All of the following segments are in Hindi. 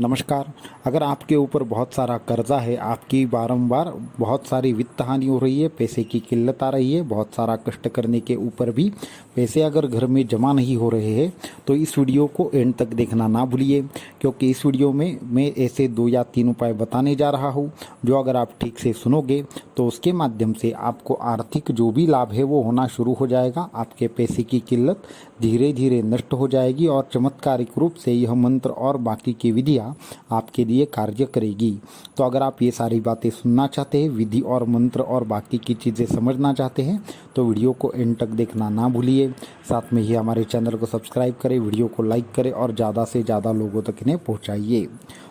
नमस्कार। अगर आपके ऊपर बहुत सारा कर्जा है, आपकी बारंबार बहुत सारी वित्त हानि हो रही है, पैसे की किल्लत आ रही है, बहुत सारा कष्ट करने के ऊपर भी पैसे अगर घर में जमा नहीं हो रहे हैं, तो इस वीडियो को एंड तक देखना ना भूलिए, क्योंकि इस वीडियो में मैं ऐसे 2 या 3 उपाय बताने जा रहा हूँ जो अगर आप ठीक से सुनोगे तो उसके माध्यम से आपको आर्थिक जो भी लाभ है वो होना शुरू हो जाएगा। आपके पैसे की किल्लत धीरे धीरे नष्ट हो जाएगी और चमत्कारिक रूप से यह मंत्र और बाकी की विधियाँ आपके लिए कार्य करेगी। तो अगर आप ये सारी बातें सुनना चाहते हैं, विधि और मंत्र और बाकी की चीज़ें समझना चाहते हैं, तो वीडियो को एंड तक देखना ना भूलिए। साथ में ही हमारे चैनल को सब्सक्राइब करें, वीडियो को लाइक करें और ज़्यादा से ज़्यादा लोगों तक इन्हें पहुँचाइए।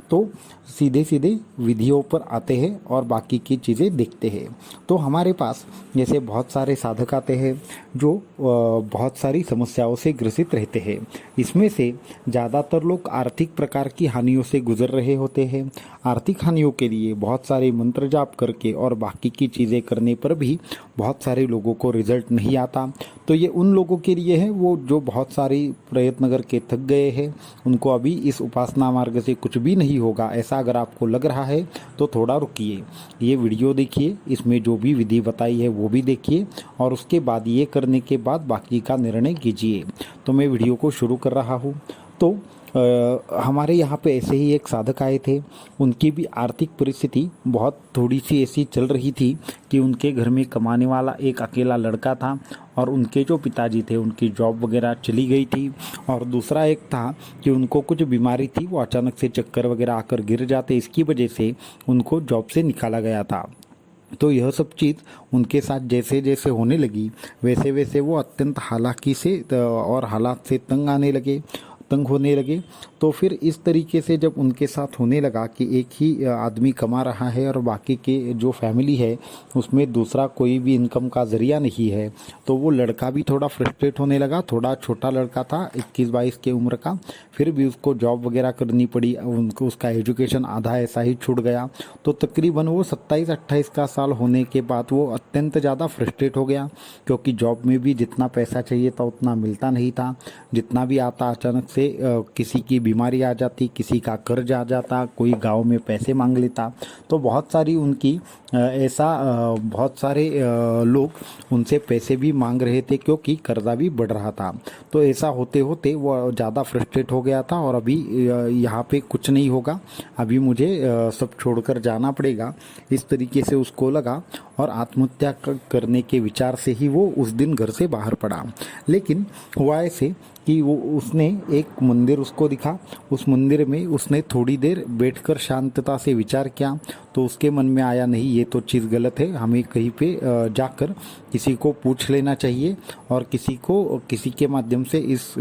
तो सीधे सीधे विधियों पर आते हैं और बाकी की चीज़ें देखते हैं। तो हमारे पास जैसे बहुत सारे साधक आते हैं जो बहुत सारी समस्याओं से ग्रसित रहते हैं। इसमें से ज़्यादातर लोग आर्थिक प्रकार की हानियों से गुजर रहे होते हैं। आर्थिक हानियों के लिए बहुत सारे मंत्र जाप करके और बाकी की चीज़ें करने पर भी बहुत सारे लोगों को रिजल्ट नहीं आता। तो ये उन लोगों के लिए है वो जो बहुत सारी प्रयत्न करके थक गए हैं, उनको अभी इस उपासना मार्ग से कुछ भी नहीं होगा ऐसा अगर आपको लग रहा है तो थोड़ा रुकिए, ये वीडियो देखिए, इसमें जो भी विधि बताई है वो भी देखिए और उसके बाद ये करने के बाद बाकी का निर्णय कीजिए। तो मैं वीडियो को शुरू कर रहा हूँ। तो हमारे यहाँ पे ऐसे ही एक साधक आए थे। उनकी भी आर्थिक परिस्थिति बहुत थोड़ी सी ऐसी चल रही थी कि उनके घर में कमाने वाला एक अकेला लड़का था और उनके जो पिताजी थे उनकी जॉब वगैरह चली गई थी, और दूसरा एक था कि उनको कुछ बीमारी थी, वो अचानक से चक्कर वगैरह आकर गिर जाते, इसकी वजह से उनको जॉब से निकाला गया था। तो यह सब चीज़ उनके साथ जैसे जैसे होने लगी वैसे वैसे वो अत्यंत हालाकी से और हालात से तंग होने लगे। तो फिर इस तरीके से जब उनके साथ होने लगा कि एक ही आदमी कमा रहा है और बाकी के जो फैमिली है उसमें दूसरा कोई भी इनकम का ज़रिया नहीं है, तो वो लड़का भी थोड़ा फ्रस्ट्रेट होने लगा। थोड़ा छोटा लड़का था, 21-22 की उम्र का, फिर भी उसको जॉब वगैरह करनी पड़ी, उनको उसका एजुकेशन आधा ऐसा ही छूट गया। तो तकरीबन वो 27-28 का साल होने के बाद वो अत्यंत ज़्यादा फ्रस्ट्रेट हो गया, क्योंकि जॉब में भी जितना पैसा चाहिए था उतना मिलता नहीं था। जितना भी आता अचानक से किसी की बीमारी आ जाती, किसी का कर्ज आ जाता, कोई गांव में पैसे मांग लेता। तो बहुत सारी उनकी बहुत सारे लोग उनसे पैसे भी मांग रहे थे क्योंकि कर्जा भी बढ़ रहा था। तो ऐसा होते होते वो ज़्यादा फ्रस्ट्रेट हो गया था और अभी यहाँ पे कुछ नहीं होगा, अभी मुझे सब छोड़कर जाना पड़ेगा, इस तरीके से उसको लगा और आत्महत्या करने के विचार से ही वो उस दिन घर से बाहर पड़ा। लेकिन हुआ ऐसे कि वो उसने एक मंदिर उसको दिखा, उस मंदिर में उसने थोड़ी देर बैठकर शांतता से विचार किया। तो उसके मन में आया नहीं, ये तो चीज़ गलत है, हमें कहीं पे जाकर किसी को पूछ लेना चाहिए और किसी के माध्यम से इस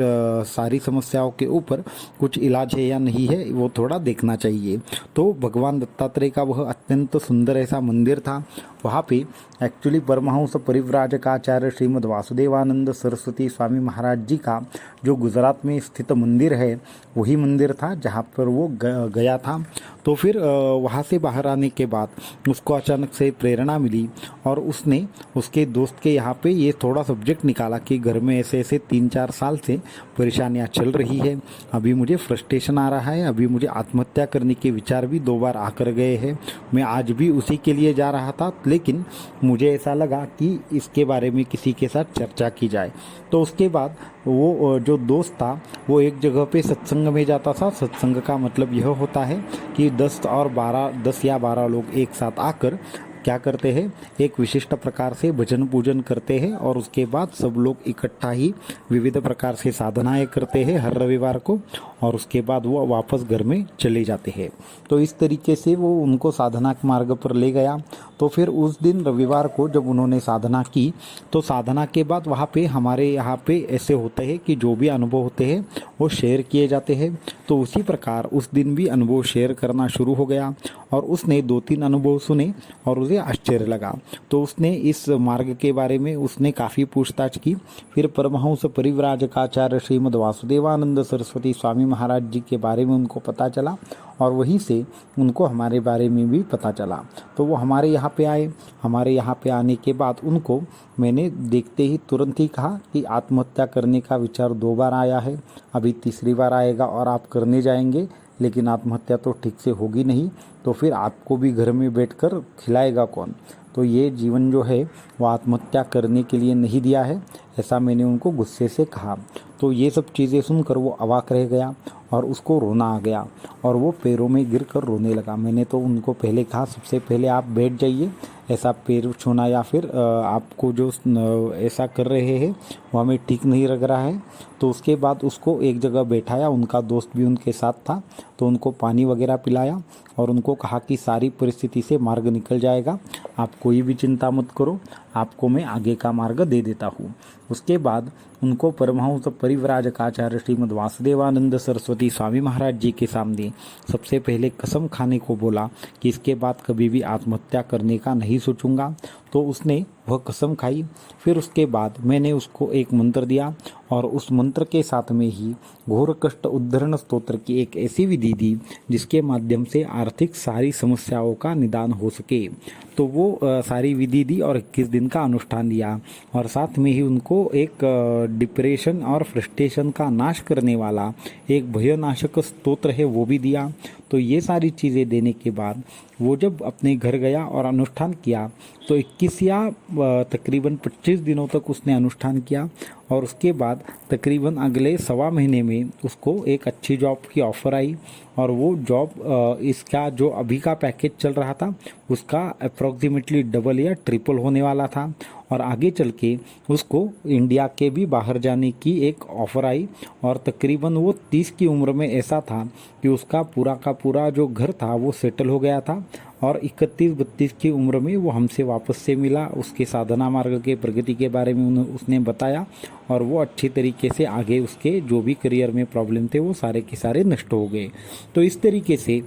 सारी समस्याओं के ऊपर कुछ इलाज है या नहीं है वो थोड़ा देखना चाहिए। तो भगवान दत्तात्रेय का वह अत्यंत सुंदर ऐसा मंदिर था। वहाँ पे एक्चुअली परमहंस परिव्राजकाचार्य श्रीमद् वासुदेवानंद सरस्वती स्वामी महाराज जी का जो गुजरात में स्थित मंदिर है वही मंदिर था जहाँ पर वो गया था। तो फिर वहाँ से बाहर आने के बाद उसको अचानक से प्रेरणा मिली और उसने उसके दोस्त के यहाँ पे ये थोड़ा सब्जेक्ट निकाला कि घर में ऐसे ऐसे 3-4 साल से परेशानियाँ चल रही है, अभी मुझे फ्रस्ट्रेशन आ रहा है, अभी मुझे आत्महत्या करने के विचार भी 2 बार आकर गए हैं, मैं आज भी उसी के लिए जा रहा था, लेकिन मुझे ऐसा लगा कि इसके बारे में किसी के साथ चर्चा की जाए। तो उसके बाद वो जो दोस्त था वो एक जगह पे सत्संग में जाता था। सत्संग का मतलब यह होता है कि 10 या 12 लोग एक साथ आकर क्या करते हैं, एक विशिष्ट प्रकार से भजन पूजन करते हैं और उसके बाद सब लोग इकट्ठा ही विविध प्रकार से साधनाएं करते हैं हर रविवार को, और उसके बाद वो वापस घर में चले जाते हैं। तो इस तरीके से वो उनको साधना के मार्ग पर ले गया। तो फिर उस दिन रविवार को जब उन्होंने साधना की, तो साधना के बाद वहाँ पे हमारे यहाँ पे ऐसे होते हैं कि जो भी अनुभव होते हैं वो शेयर किए जाते हैं। तो उसी प्रकार उस दिन भी अनुभव शेयर करना शुरू हो गया और उसने 2-3 अनुभव सुने और उसे आश्चर्य लगा। तो उसने इस मार्ग के बारे में उसने काफ़ी पूछताछ की। फिर परमहंस परिव्राजकाचार्य श्रीमद् वासुदेवानंद सरस्वती स्वामी महाराज जी के बारे में उनको पता चला और वहीं से उनको हमारे बारे में भी पता चला। तो वो हमारे यहाँ पे आए। हमारे यहाँ पे आने के बाद उनको मैंने देखते ही तुरंत ही कहा कि आत्महत्या करने का विचार 2 बार आया है, अभी तीसरी बार आएगा और आप करने जाएंगे, लेकिन आत्महत्या तो ठीक से होगी नहीं, तो फिर आपको भी घर में बैठकर खिलाएगा कौन। तो ये जीवन जो है वो आत्महत्या करने के लिए नहीं दिया है, ऐसा मैंने उनको गुस्से से कहा। तो ये सब चीज़ें सुनकर वो अवाक रह गया और उसको रोना आ गया और वो पैरों में गिरकर रोने लगा। मैंने तो उनको पहले कहा, सबसे पहले आप बैठ जाइए, ऐसा पैर छूना या फिर आपको जो ऐसा कर रहे हैं वो हमें ठीक नहीं लग रहा है। तो उसके बाद उसको एक जगह बैठाया, उनका दोस्त भी उनके साथ था, तो उनको पानी वगैरह पिलाया और उनको कहा कि सारी परिस्थिति से मार्ग निकल जाएगा, आप कोई भी चिंता मत करो, आपको मैं आगे का मार्ग दे देता हूँ। उसके बाद उनको परमहंस परिव्राजकाचार्य श्रीमद् वासुदेवानंद सरस्वती स्वामी महाराज जी के सामने सबसे पहले कसम खाने को बोला कि इसके बाद कभी भी आत्महत्या करने का नहीं सोचूंगा। तो उसने वह कसम खाई। फिर उसके बाद मैंने उसको एक मंत्र दिया और उस मंत्र के साथ में ही घोर कष्ट उद्धरण स्तोत्र की एक ऐसी विधि दी जिसके माध्यम से आर्थिक सारी समस्याओं का निदान हो सके। तो वो सारी विधि दी और 21 दिन का अनुष्ठान दिया और साथ में ही उनको एक डिप्रेशन और फ्रस्ट्रेशन का नाश करने वाला एक भयनाशक स्तोत्र है वो भी दिया। तो ये सारी चीज़ें देने के बाद वो जब अपने घर गया और अनुष्ठान किया तो 21 या तकरीबन 25 दिनों तक उसने अनुष्ठान किया और उसके बाद तकरीबन अगले 1.25 महीने में उसको एक अच्छी जॉब की ऑफ़र आई और वो जॉब इसका जो अभी का पैकेज चल रहा था उसका अप्रॉक्सीमेटली डबल या ट्रिपल होने वाला था और आगे चल के उसको इंडिया के भी बाहर जाने की एक ऑफ़र आई और तकरीबन वो 30 की उम्र में ऐसा था कि उसका पूरा का पूरा जो घर था वो सेटल हो गया था और 31-32 की उम्र में वो हमसे वापस से मिला। उसके साधना मार्ग के प्रगति के बारे में उसने बताया और वो अच्छी तरीके से आगे उसके जो भी करियर में प्रॉब्लम थे वो सारे के सारे नष्ट हो गए। तो इस तरीके से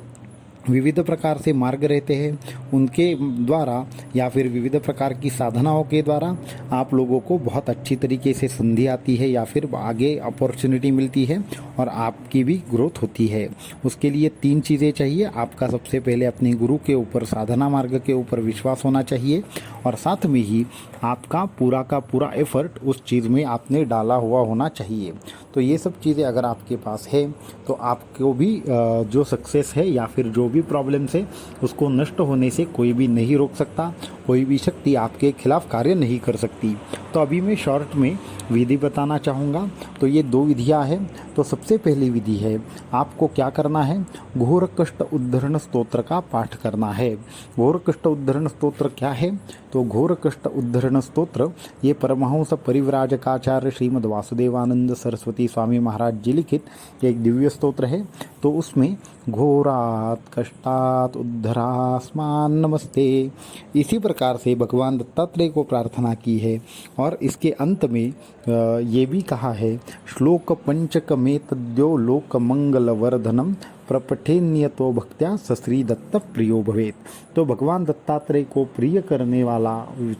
विविध प्रकार से मार्ग रहते हैं, उनके द्वारा या फिर विविध प्रकार की साधनाओं के द्वारा आप लोगों को बहुत अच्छी तरीके से संधि आती है या फिर आगे अपॉर्चुनिटी मिलती है और आपकी भी ग्रोथ होती है। उसके लिए 3 चीज़ें चाहिए। आपका सबसे पहले अपने गुरु के ऊपर, साधना मार्ग के ऊपर विश्वास होना चाहिए और साथ में ही आपका पूरा का पूरा एफर्ट उस चीज़ में आपने डाला हुआ होना चाहिए। तो ये सब चीज़ें अगर आपके पास है तो आपको भी जो सक्सेस है या फिर जो भी प्रॉब्लम्स है उसको नष्ट होने से कोई भी नहीं रोक सकता, कोई भी शक्ति आपके खिलाफ कार्य नहीं कर सकती। तो अभी मैं शॉर्ट में विधि बताना चाहूँगा। तो ये 2 विधियाँ हैं। तो सबसे पहली विधि है, आपको क्या करना है, घोर कष्ट उद्धरण स्तोत्र का पाठ करना है। घोर कष्ट उद्धरण स्तोत्र क्या है? तो घोर कष्ट उद्धरण स्तोत्र ये परमहंस परिव्राजकाचार्य श्रीमद् वासुदेवानंद सरस्वती स्वामी महाराज जी लिखित एक दिव्य स्तोत्र है। तो उसमें घोरात कष्टात उद्धरास्मान नमस्ते, इसी प्रकार से भगवान दत्तात्रेय को प्रार्थना की है। और इसके अंत में ये भी कहा है, श्लोक पंचक में तद्यो लोक मंगल वर्धनम प्रपठेन्यतो भक्त्या सश्री दत्त प्रियो भवेत। तो भगवान दत्तात्रेय को प्रिय करने वाला,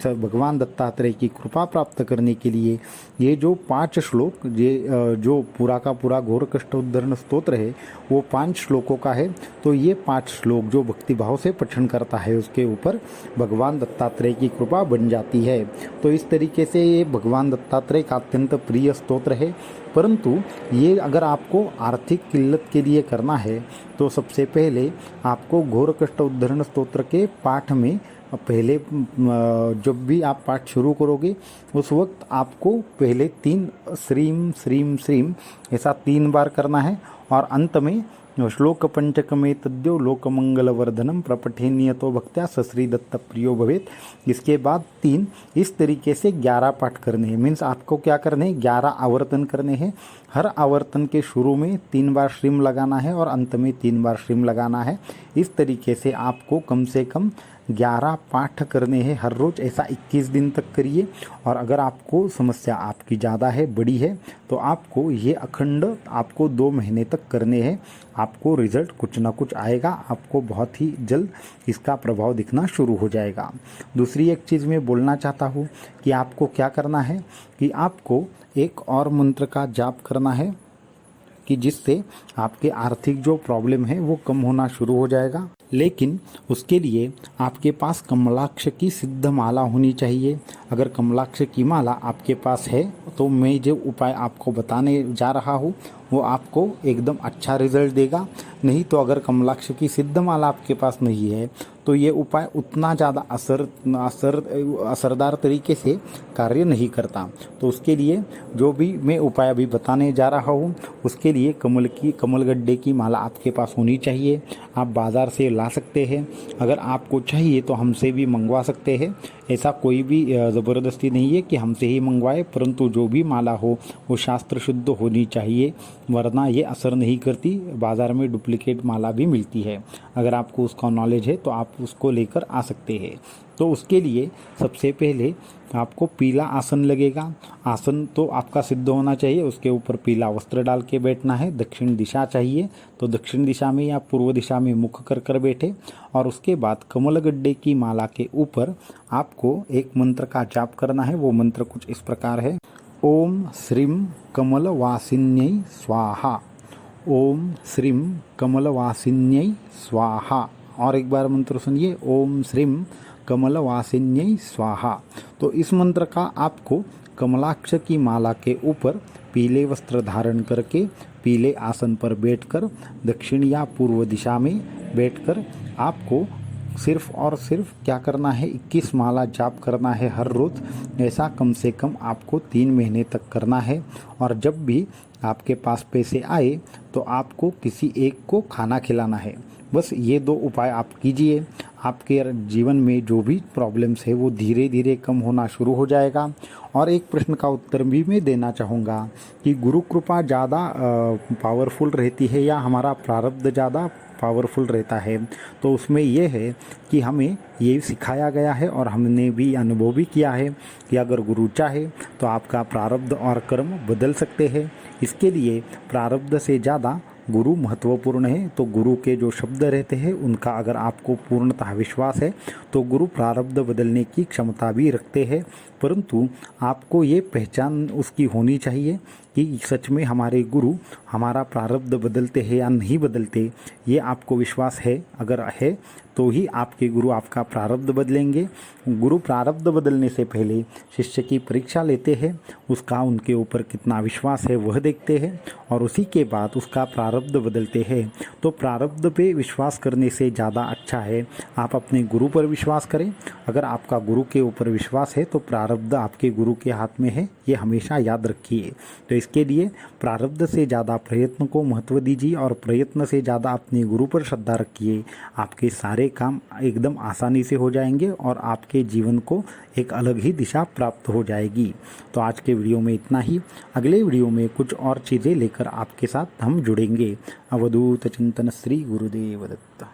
भगवान दत्तात्रेय की कृपा प्राप्त करने के लिए ये जो 5 श्लोक, ये जो पूरा का पूरा घोर कष्ट उद्धरण स्तोत्र है वो 5 श्लोकों का है। तो ये 5 श्लोक जो भक्ति भाव से पठन करता है उसके ऊपर भगवान दत्तात्रेय की कृपा बन जाती है। तो इस तरीके से ये भगवान दत्तात्रेय का अत्यंत प्रिय स्तोत्र है। परंतु ये अगर आपको आर्थिक किल्लत के लिए करना है तो सबसे पहले आपको घोर कष्ट उद्धरण स्तोत्र के पाठ में पहले जब भी आप पाठ शुरू करोगे उस वक्त आपको पहले 3 श्रीम श्रीम श्रीम ऐसा 3 बार करना है और अंत में श्लोक पंचक में तद्यो लोकमंगल वर्धनम प्रपठेन्यतो भक्त्या सश्री दत्त प्रियो भवेत। इसके बाद 3 इस तरीके से 11 पाठ करने हैं। मीन्स आपको क्या करने हैं, 11 आवर्तन करने हैं। हर आवर्तन के शुरू में 3 बार श्रीम लगाना है और अंत में 3 बार श्रीम लगाना है। इस तरीके से आपको कम से कम 11 पाठ करने हैं हर रोज़। ऐसा 21 दिन तक करिए। और अगर आपको समस्या आपकी ज़्यादा है, बड़ी है, तो आपको ये अखंड आपको 2 महीने तक करने हैं। आपको रिजल्ट कुछ ना कुछ आएगा, आपको बहुत ही जल्द इसका प्रभाव दिखना शुरू हो जाएगा। दूसरी एक चीज़ मैं बोलना चाहता हूँ कि आपको क्या करना है कि आपको एक और मंत्र का जाप करना है कि जिससे आपके आर्थिक जो प्रॉब्लम है वो कम होना शुरू हो जाएगा। लेकिन उसके लिए आपके पास कमलाक्ष की सिद्ध माला होनी चाहिए। अगर कमलाक्ष की माला आपके पास है तो मैं जो उपाय आपको बताने जा रहा हूँ वो आपको एकदम अच्छा रिजल्ट देगा। नहीं तो अगर कमलाक्ष की सिद्ध माला आपके पास नहीं है तो ये उपाय उतना ज़्यादा असरदार तरीके से कार्य नहीं करता। तो उसके लिए जो भी मैं उपाय अभी बताने जा रहा हूँ उसके लिए कमलगड्डे की माला आपके पास होनी चाहिए। आप बाज़ार से ला सकते हैं, अगर आपको चाहिए तो हमसे भी मंगवा सकते हैं। ऐसा कोई भी ज़बरदस्ती नहीं है कि हमसे ही मंगवाए, परंतु जो भी माला हो वो शास्त्र शुद्ध होनी चाहिए, वरना ये असर नहीं करती। बाज़ार में डुप्लीकेट माला भी मिलती है, अगर आपको उसका नॉलेज है तो आप उसको लेकर आ सकते हैं। तो उसके लिए सबसे पहले आपको पीला आसन लगेगा। आसन तो आपका सिद्ध होना चाहिए, उसके ऊपर पीला वस्त्र डाल के बैठना है। दक्षिण दिशा चाहिए तो दक्षिण दिशा में या पूर्व दिशा में मुख कर कर बैठे। और उसके बाद कमलगड्डे की माला के ऊपर आपको एक मंत्र का जाप करना है। वो मंत्र कुछ इस प्रकार है, ओम श्रीम कमलवासिन्यै स्वाहा, ओम श्रीम कमलवासिन्यै स्वाहा। और एक बार मंत्र सुनिए, ओम श्रीम कमलवासिन्यै स्वाहा। तो इस मंत्र का आपको कमलाक्ष की माला के ऊपर पीले वस्त्र धारण करके पीले आसन पर बैठकर दक्षिण या पूर्व दिशा में बैठकर आपको सिर्फ और सिर्फ क्या करना है, 21 माला जाप करना है हर रोज़। ऐसा कम से कम आपको 3 महीने तक करना है। और जब भी आपके पास पैसे आए तो आपको किसी एक को खाना खिलाना है। बस ये 2 उपाय आप कीजिए, आपके जीवन में जो भी प्रॉब्लम्स है वो धीरे धीरे कम होना शुरू हो जाएगा। और एक प्रश्न का उत्तर भी मैं देना चाहूँगा कि गुरु कृपा ज़्यादा पावरफुल रहती है या हमारा प्रारब्ध ज़्यादा पावरफुल रहता है? तो उसमें ये है कि हमें ये सिखाया गया है और हमने भी अनुभव भी किया है कि अगर गुरु चाहे तो आपका प्रारब्ध और कर्म बदल सकते हैं। इसके लिए प्रारब्ध से ज़्यादा गुरु महत्वपूर्ण है। तो गुरु के जो शब्द रहते हैं उनका अगर आपको पूर्णतः विश्वास है तो गुरु प्रारब्ध बदलने की क्षमता भी रखते हैं। परंतु आपको ये पहचान उसकी होनी चाहिए कि सच में हमारे गुरु हमारा प्रारब्ध बदलते हैं या नहीं बदलते, ये आपको विश्वास है। अगर है तो ही आपके गुरु आपका प्रारब्ध बदलेंगे। गुरु प्रारब्ध बदलने से पहले शिष्य की परीक्षा लेते हैं, उसका उनके ऊपर कितना विश्वास है वह देखते हैं और उसी के बाद उसका प्रारब्ध बदलते हैं। तो प्रारब्ध पे विश्वास करने से ज़्यादा अच्छा है आप अपने गुरु पर विश्वास करें। अगर आपका गुरु के ऊपर विश्वास है तो प्रारब्ध आपके गुरु के हाथ में है, ये हमेशा याद रखिए। तो इसके लिए प्रारब्ध से ज़्यादा प्रयत्न को महत्व दीजिए और प्रयत्न से ज़्यादा अपने गुरु पर श्रद्धा रखिए। आपके सारे काम एकदम आसानी से हो जाएंगे और आपके जीवन को एक अलग ही दिशा प्राप्त हो जाएगी। तो आज के वीडियो में इतना ही। अगले वीडियो में कुछ और चीज़ें लेकर आपके साथ हम जुड़ेंगे। अवधूत चिंतन श्री गुरुदेव दत्त।